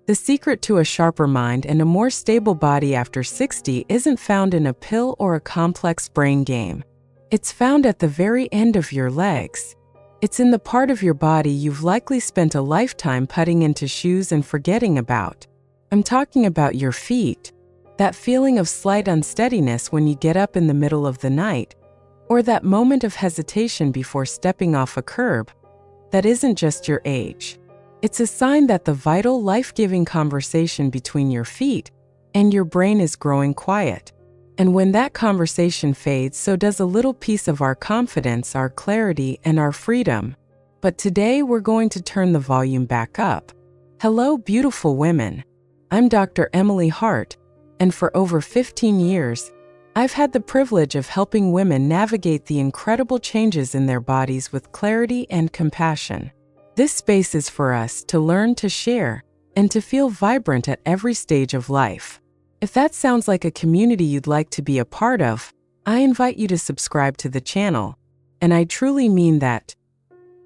The secret to a sharper mind and a more stable body after 60 isn't found in a pill or a complex brain game. It's found at the very end of your legs. It's in the part of your body you've likely spent a lifetime putting into shoes and forgetting about. I'm talking about your feet. That feeling of slight unsteadiness when you get up in the middle of the night, or that moment of hesitation before stepping off a curb, that isn't just your age. It's a sign that the vital, life-giving conversation between your feet and your brain is growing quiet. And when that conversation fades, so does a little piece of our confidence, our clarity, and our freedom. But today we're going to turn the volume back up. Hello, beautiful women. I'm Dr. Emily Hart, and for over 15 years, I've had the privilege of helping women navigate the incredible changes in their bodies with clarity and compassion. This space is for us to learn, to share, and to feel vibrant at every stage of life. If that sounds like a community you'd like to be a part of, I invite you to subscribe to the channel. And I truly mean that.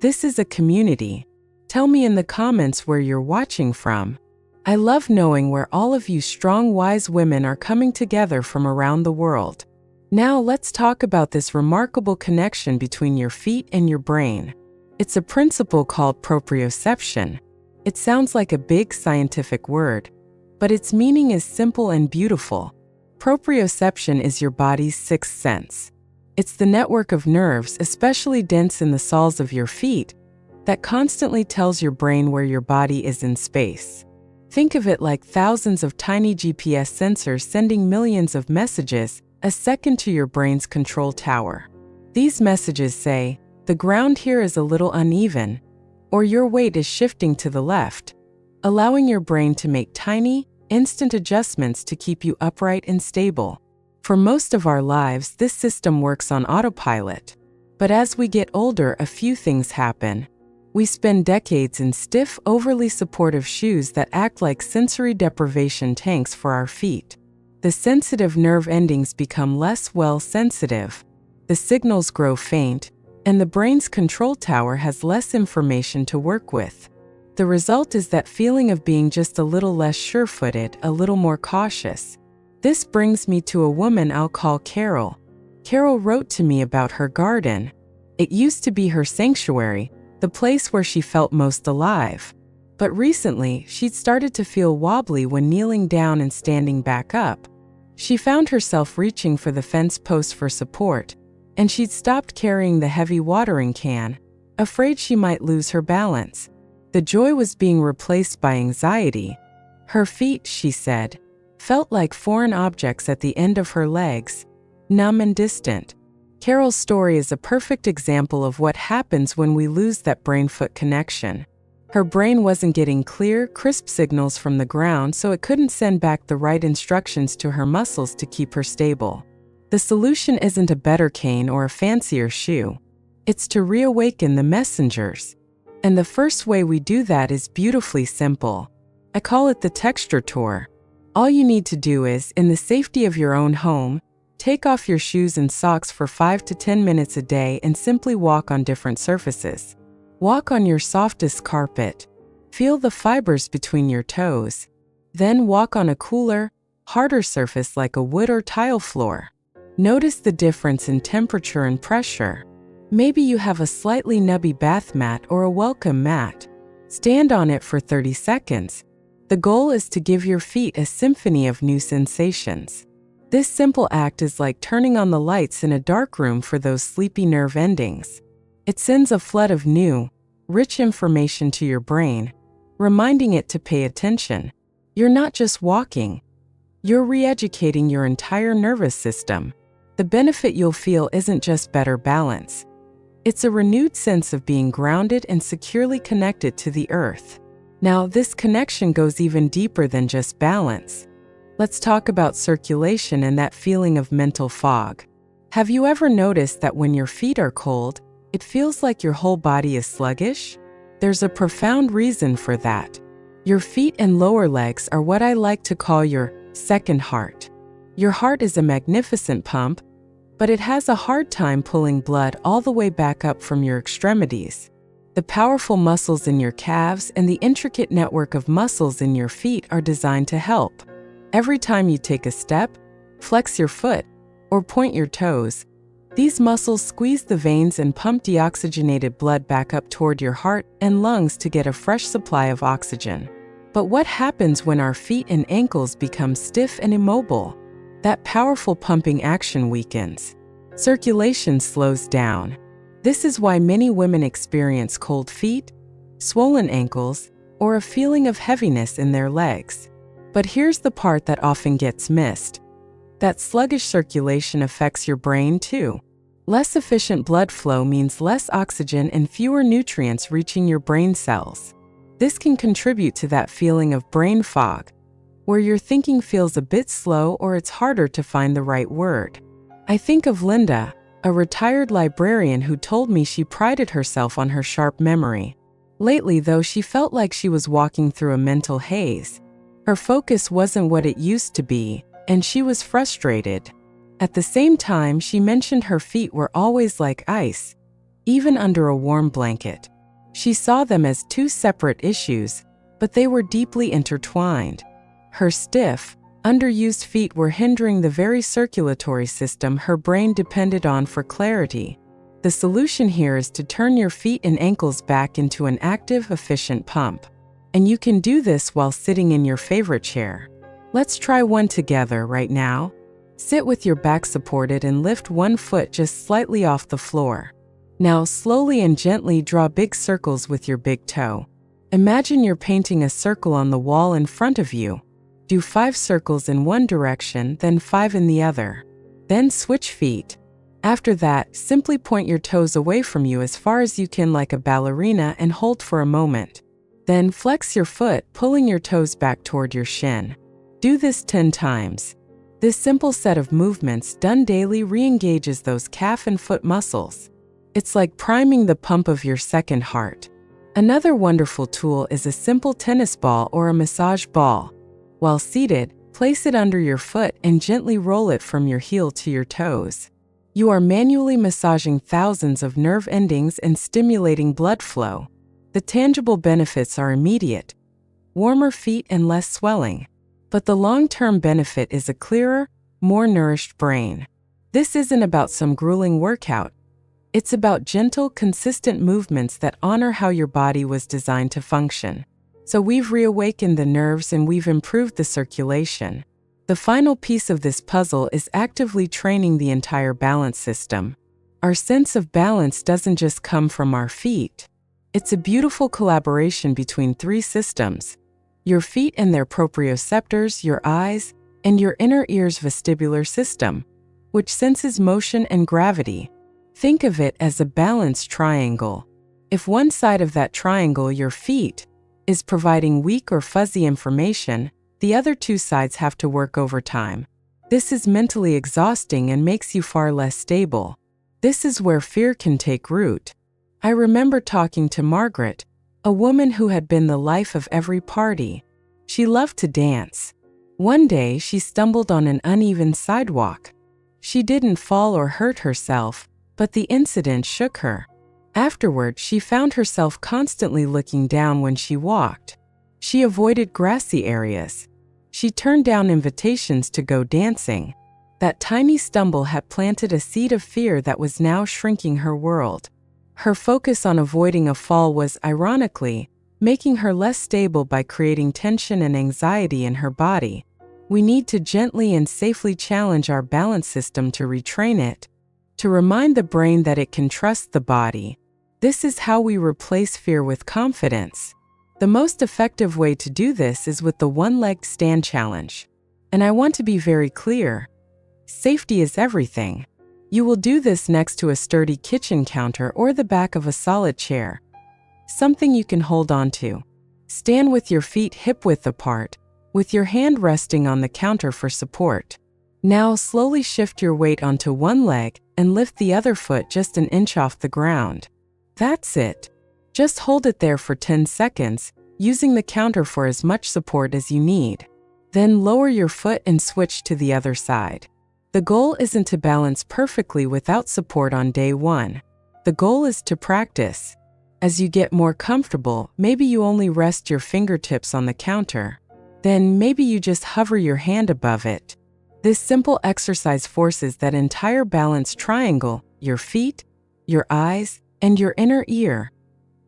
This is a community. Tell me in the comments where you're watching from. I love knowing where all of you strong, wise women are coming together from around the world. Now let's talk about this remarkable connection between your feet and your brain. It's a principle called proprioception. It sounds like a big scientific word, but its meaning is simple and beautiful. Proprioception is your body's sixth sense. It's the network of nerves, especially dense in the soles of your feet, that constantly tells your brain where your body is in space. Think of it like thousands of tiny GPS sensors sending millions of messages a second to your brain's control tower. These messages say, the ground here is a little uneven, or your weight is shifting to the left, allowing your brain to make tiny, instant adjustments to keep you upright and stable. For most of our lives, this system works on autopilot. But as we get older, a few things happen. We spend decades in stiff, overly supportive shoes that act like sensory deprivation tanks for our feet. The sensitive nerve endings become less sensitive. The signals grow faint, and the brain's control tower has less information to work with. The result is that feeling of being just a little less sure-footed, a little more cautious. This brings me to a woman I'll call Carol. Carol wrote to me about her garden. It used to be her sanctuary, the place where she felt most alive. But recently, she'd started to feel wobbly when kneeling down and standing back up. She found herself reaching for the fence post for support, and she'd stopped carrying the heavy watering can, afraid she might lose her balance. The joy was being replaced by anxiety. Her feet, she said, felt like foreign objects at the end of her legs, numb and distant. Carol's story is a perfect example of what happens when we lose that brain-foot connection. Her brain wasn't getting clear, crisp signals from the ground, so it couldn't send back the right instructions to her muscles to keep her stable. The solution isn't a better cane or a fancier shoe. It's to reawaken the messengers. And the first way we do that is beautifully simple. I call it the texture tour. All you need to do is, in the safety of your own home, take off your shoes and socks for 5 to 10 minutes a day and simply walk on different surfaces. Walk on your softest carpet. Feel the fibers between your toes. Then walk on a cooler, harder surface like a wood or tile floor. Notice the difference in temperature and pressure. Maybe you have a slightly nubby bath mat or a welcome mat. Stand on it for 30 seconds. The goal is to give your feet a symphony of new sensations. This simple act is like turning on the lights in a dark room for those sleepy nerve endings. It sends a flood of new, rich information to your brain, reminding it to pay attention. You're not just walking. You're re-educating your entire nervous system. The benefit you'll feel isn't just better balance. It's a renewed sense of being grounded and securely connected to the earth. Now, this connection goes even deeper than just balance. Let's talk about circulation and that feeling of mental fog. Have you ever noticed that when your feet are cold, it feels like your whole body is sluggish? There's a profound reason for that. Your feet and lower legs are what I like to call your second heart. Your heart is a magnificent pump, but it has a hard time pulling blood all the way back up from your extremities. The powerful muscles in your calves and the intricate network of muscles in your feet are designed to help. Every time you take a step, flex your foot, or point your toes, these muscles squeeze the veins and pump deoxygenated blood back up toward your heart and lungs to get a fresh supply of oxygen. But what happens when our feet and ankles become stiff and immobile? That powerful pumping action weakens. Circulation slows down. This is why many women experience cold feet, swollen ankles, or a feeling of heaviness in their legs. But here's the part that often gets missed. That sluggish circulation affects your brain too. Less efficient blood flow means less oxygen and fewer nutrients reaching your brain cells. This can contribute to that feeling of brain fog, where your thinking feels a bit slow or it's harder to find the right word. I think of Linda, a retired librarian who told me she prided herself on her sharp memory. Lately, though, she felt like she was walking through a mental haze. Her focus wasn't what it used to be, and she was frustrated. At the same time, she mentioned her feet were always like ice, even under a warm blanket. She saw them as two separate issues, but they were deeply intertwined. Her stiff, underused feet were hindering the very circulatory system her brain depended on for clarity. The solution here is to turn your feet and ankles back into an active, efficient pump. And you can do this while sitting in your favorite chair. Let's try one together right now. Sit with your back supported and lift one foot just slightly off the floor. Now slowly and gently draw big circles with your big toe. Imagine you're painting a circle on the wall in front of you. Do 5 circles in one direction, then 5 in the other. Then switch feet. After that, simply point your toes away from you as far as you can like a ballerina and hold for a moment. Then flex your foot, pulling your toes back toward your shin. Do this 10 times. This simple set of movements done daily re-engages those calf and foot muscles. It's like priming the pump of your second heart. Another wonderful tool is a simple tennis ball or a massage ball. While seated, place it under your foot and gently roll it from your heel to your toes. You are manually massaging thousands of nerve endings and stimulating blood flow. The tangible benefits are immediate: warmer feet and less swelling. But the long-term benefit is a clearer, more nourished brain. This isn't about some grueling workout. It's about gentle, consistent movements that honor how your body was designed to function. So we've reawakened the nerves and we've improved the circulation. The final piece of this puzzle is actively training the entire balance system. Our sense of balance doesn't just come from our feet. It's a beautiful collaboration between 3 systems: your feet and their proprioceptors, your eyes, and your inner ear's vestibular system, which senses motion and gravity. Think of it as a balanced triangle. If one side of that triangle, your feet, is providing weak or fuzzy information, the other 2 sides have to work overtime. This is mentally exhausting and makes you far less stable. This is where fear can take root. I remember talking to Margaret, a woman who had been the life of every party. She loved to dance. One day, she stumbled on an uneven sidewalk. She didn't fall or hurt herself, but the incident shook her. Afterward, she found herself constantly looking down when she walked. She avoided grassy areas. She turned down invitations to go dancing. That tiny stumble had planted a seed of fear that was now shrinking her world. Her focus on avoiding a fall was, ironically, making her less stable by creating tension and anxiety in her body. We need to gently and safely challenge our balance system to retrain it, to remind the brain that it can trust the body. This is how we replace fear with confidence. The most effective way to do this is with the one-legged stand challenge. And I want to be very clear. Safety is everything. You will do this next to a sturdy kitchen counter or the back of a solid chair, something you can hold on to. Stand with your feet hip-width apart, with your hand resting on the counter for support. Now slowly shift your weight onto one leg and lift the other foot just an inch off the ground. That's it. Just hold it there for 10 seconds, using the counter for as much support as you need. Then lower your foot and switch to the other side. The goal isn't to balance perfectly without support on day 1. The goal is to practice. As you get more comfortable, maybe you only rest your fingertips on the counter. Then maybe you just hover your hand above it. This simple exercise forces that entire balance triangle, your feet, your eyes, and your inner ear,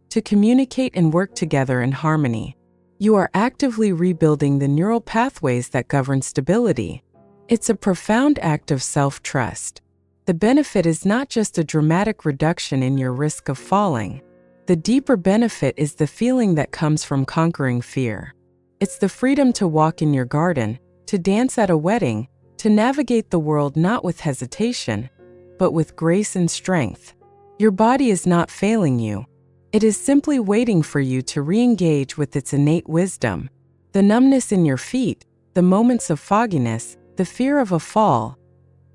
to communicate and work together in harmony. You are actively rebuilding the neural pathways that govern stability. It's a profound act of self-trust. The benefit is not just a dramatic reduction in your risk of falling. The deeper benefit is the feeling that comes from conquering fear. It's the freedom to walk in your garden, to dance at a wedding, to navigate the world not with hesitation, but with grace and strength. Your body is not failing you. It is simply waiting for you to re-engage with its innate wisdom. The numbness in your feet, the moments of fogginess, the fear of a fall,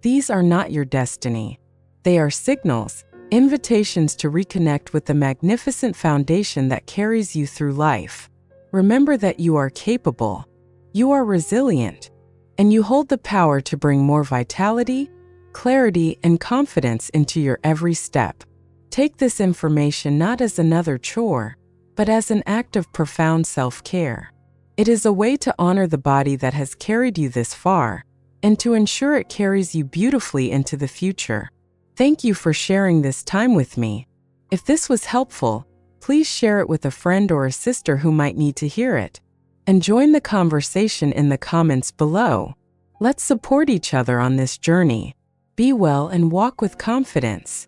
these are not your destiny. They are signals, invitations to reconnect with the magnificent foundation that carries you through life. Remember that you are capable, you are resilient, and you hold the power to bring more vitality, clarity, and confidence into your every step. Take this information not as another chore, but as an act of profound self-care. It is a way to honor the body that has carried you this far, and to ensure it carries you beautifully into the future. Thank you for sharing this time with me. If this was helpful, please share it with a friend or a sister who might need to hear it. And join the conversation in the comments below. Let's support each other on this journey. Be well and walk with confidence.